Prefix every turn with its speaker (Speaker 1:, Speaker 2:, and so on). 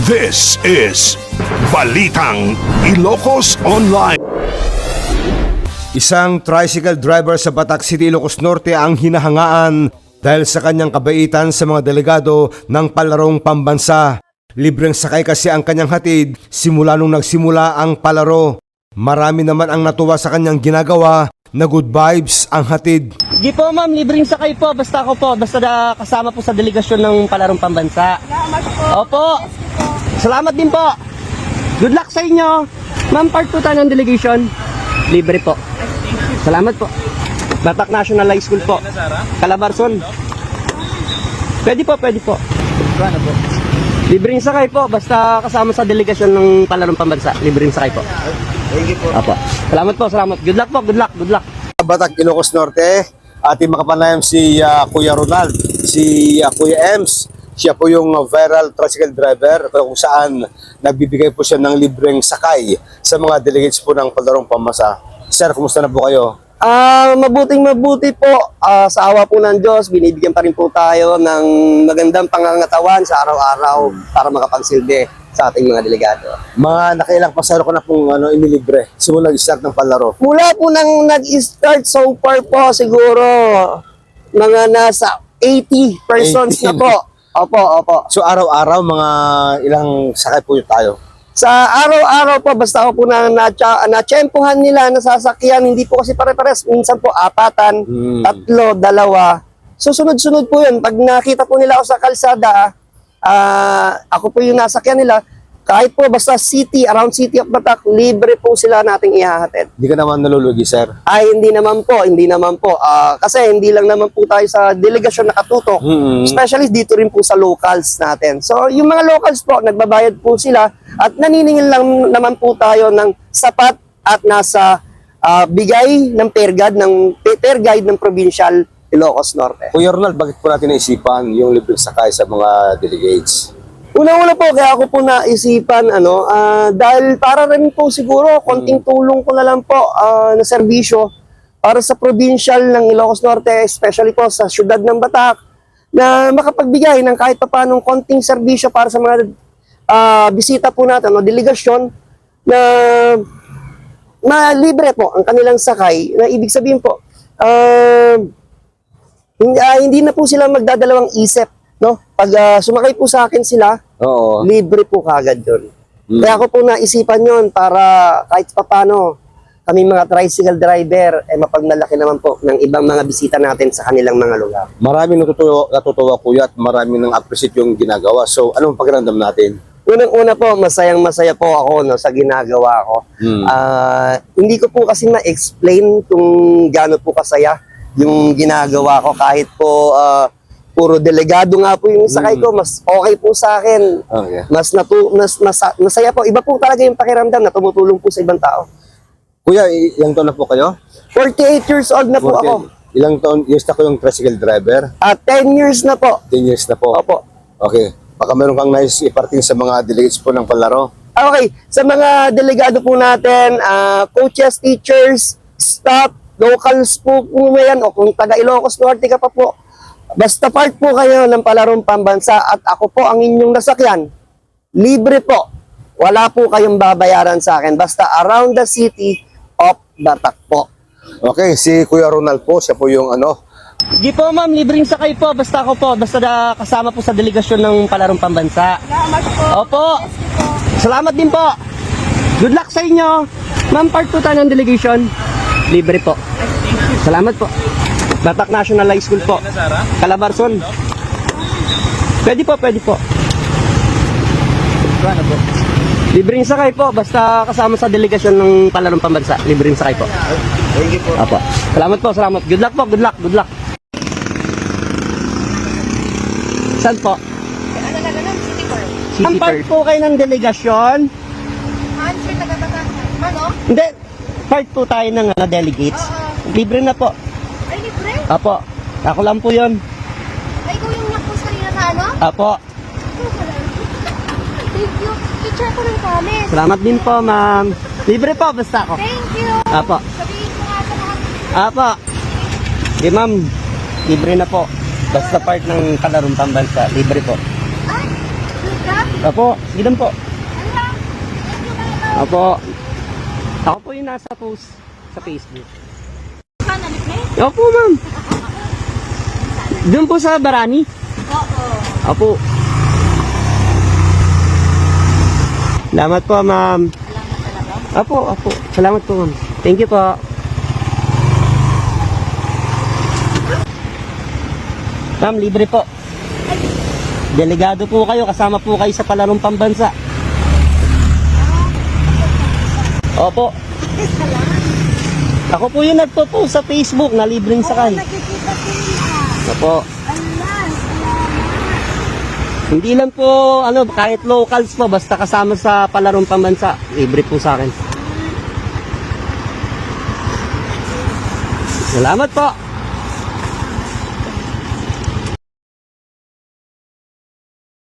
Speaker 1: This is Balitang Ilocos Online.
Speaker 2: Isang tricycle driver sa Batac City, Ilocos Norte ang hinahangaan dahil sa kanyang kabaitan sa mga delegado ng palarong pambansa. Libreng sakay kasi ang kanyang hatid simula nung nagsimula ang palaro. Marami naman ang natuwa sa kanyang ginagawa na good vibes ang hatid.
Speaker 3: Di po ma'am, libreng sakay po. Basta ako po, basta kasama po sa delegasyon ng palarong pambansa.
Speaker 4: Salamat po.
Speaker 3: Opo. Salamat din po. Good luck sa inyo. Ma'am, part po tayo ng delegation. Libre po. Salamat po. Batac National High School po. Calabarzon. Pwede po, pwede po. Ano po? Libreng sakay po. Basta kasama sa delegasyon ng palarong pambansa. Libreng sakay po.
Speaker 2: Thank you po.
Speaker 3: Opo. Salamat po, salamat. Good luck po, good luck, good luck.
Speaker 2: Batac, Ilocos Norte, ating makapanayam si Kuya Ronald, si Kuya Ems. Siya po yung viral tricycle driver kung saan nagbibigay po siya ng libreng sakay sa mga delegates po ng palarong pambansa. Sir, kumusta na po kayo?
Speaker 3: Mabuti po. Sa awa po ng Diyos, binibigyan pa rin po tayo ng magandang pangangatawan sa araw-araw para makapagsilbi sa ating mga delegado.
Speaker 2: Mga nakailang pasero ko na pong inilibre simula nag-start ng palaro.
Speaker 3: Mula po nang nag-start so far po, siguro mga nasa 80 persons na po. Opo.
Speaker 2: So araw-araw mga ilang sakay po tayo?
Speaker 3: Sa araw-araw po, basta ako po na-tsempuhan nila na sasakyan, hindi po kasi pare-pares. Minsan po, apatan, tatlo, dalawa. So, sunod-sunod po yun. Pag nakita po nila ako sa kalsada, ako po yung nasakyan nila. Kahit po, basta city, around city of Batac, libre po sila nating ihahatid.
Speaker 2: Hindi ka naman nalulugi, sir?
Speaker 3: Ay, hindi naman po. Kasi hindi lang naman po tayo sa delegasyon nakatutok. Especially dito rin po sa locals natin. So, yung mga locals po, nagbabayad po sila at naniningil lang naman po tayo ng sapat at nasa bigay ng per guide ng Provincial Ilocos Norte.
Speaker 2: Kuya Ronald, bakit po natin naisipan yung libreng sakay sa mga delegates?
Speaker 3: Una-una po, kaya ako po naisipan, dahil para rin po siguro, konting tulong ko na lang po na serbisyo para sa provincial ng Ilocos Norte, especially po sa syudad ng Batac, na makapagbigay ng kahit papanong konting serbisyo para sa mga bisita po natin, delegasyon, na libre po ang kanilang sakay, na ibig sabihin po, hindi na po sila magdadalawang isip. No? Pag sumakay po sa akin sila,
Speaker 2: Oo.
Speaker 3: libre po kagad yun. Kaya ako po naisipan yun para kahit papano kami mga tricycle driver mapagmalaki naman po ng ibang mga bisita natin sa kanilang mga lugar.
Speaker 2: Maraming natutuwa kuya at maraming nang appreciate yung ginagawa. So, anong pakiramdam natin?
Speaker 3: Unang-una po, masayang-masaya po ako sa ginagawa ko. Hindi ko po kasi na-explain kung gaano po kasaya yung ginagawa ko kahit po puro delegado nga po yung sakay ko, mas okay po sa akin.
Speaker 2: Okay.
Speaker 3: Masaya po. Iba po talaga yung pakiramdam na tumutulong po sa ibang tao.
Speaker 2: Kuya, ilang taon na po kayo?
Speaker 3: 48 years old na po ako.
Speaker 2: Ilang years na ko yung tricycle driver?
Speaker 3: 10 years na po.
Speaker 2: 10 years na po.
Speaker 3: Opo.
Speaker 2: Okay. Baka meron kang nice iparting sa mga delegates po ng palaro.
Speaker 3: Okay. Sa mga delegado po natin, coaches, teachers, staff, locals po yan, o kung taga Ilocos Norte ka pa po, basta part po kayo ng palarong pambansa at ako po ang inyong nasakyan, libre po. Wala po kayong babayaran sa akin. Basta around the city of Batac po.
Speaker 2: Okay, si Kuya Ronald po, siya po yung
Speaker 3: Di po ma'am, libreng sakay po. Basta ako po, basta kasama po sa delegasyon ng palarong pambansa.
Speaker 4: Salamat po.
Speaker 3: Opo. Salamat din po. Good luck sa inyo. Ma'am, part po tayo ng delegation. Libre po. Salamat po. Batac National High School po. Calabarzon. Pwede po, pwede po. Ano po? Libreng sakay po, basta kasama sa delegasyon ng palarong pambansa. Libreng sakay po.
Speaker 2: Thank you po.
Speaker 3: Opo. Salamat po, salamat. Good luck po, good luck, good luck. Saan po?
Speaker 4: Ano na ganun? City Park.
Speaker 3: Ang part po kayo ng delegasyon.
Speaker 4: Answer taga-taga. Ano?
Speaker 3: Hindi, part po tayo ng delegates. Libre na po.
Speaker 4: Ay, libre?
Speaker 3: Apo, ako lang po yun.
Speaker 4: Ay, ikaw yung nag-post kanina sa ano?
Speaker 3: Apo,
Speaker 4: Ikaw pala. Thank you. Teacher ko ng college.
Speaker 3: salamat din po ma'am. Libre po, basta ako.
Speaker 4: Thank you.
Speaker 3: Apo,
Speaker 4: Sabihin ko nga sa lahat.
Speaker 3: apo. Di ma'am, libre na po. Basta part ng palarong pambansa, libre po.
Speaker 4: Ay, good ka?
Speaker 3: Opo, sige lang po. Opo. Ako po yung nasa post sa Facebook. Opo, ma'am. Doon po sa Barani? Opo. Salamat po, ma'am. Opo. Salamat po, ma'am. Thank you po. Ma'am, libre po. Delegado po kayo, kasama po kayo sa palarong pambansa. Opo. Ako po yung nagpo-post sa Facebook na libreng sakay.
Speaker 4: Nakikita ko nila.
Speaker 3: Opo.
Speaker 4: Allah, salamat.
Speaker 3: Hindi lang po, kahit locals po, basta kasama sa palarong pambansa, libre po sa akin. Salamat po.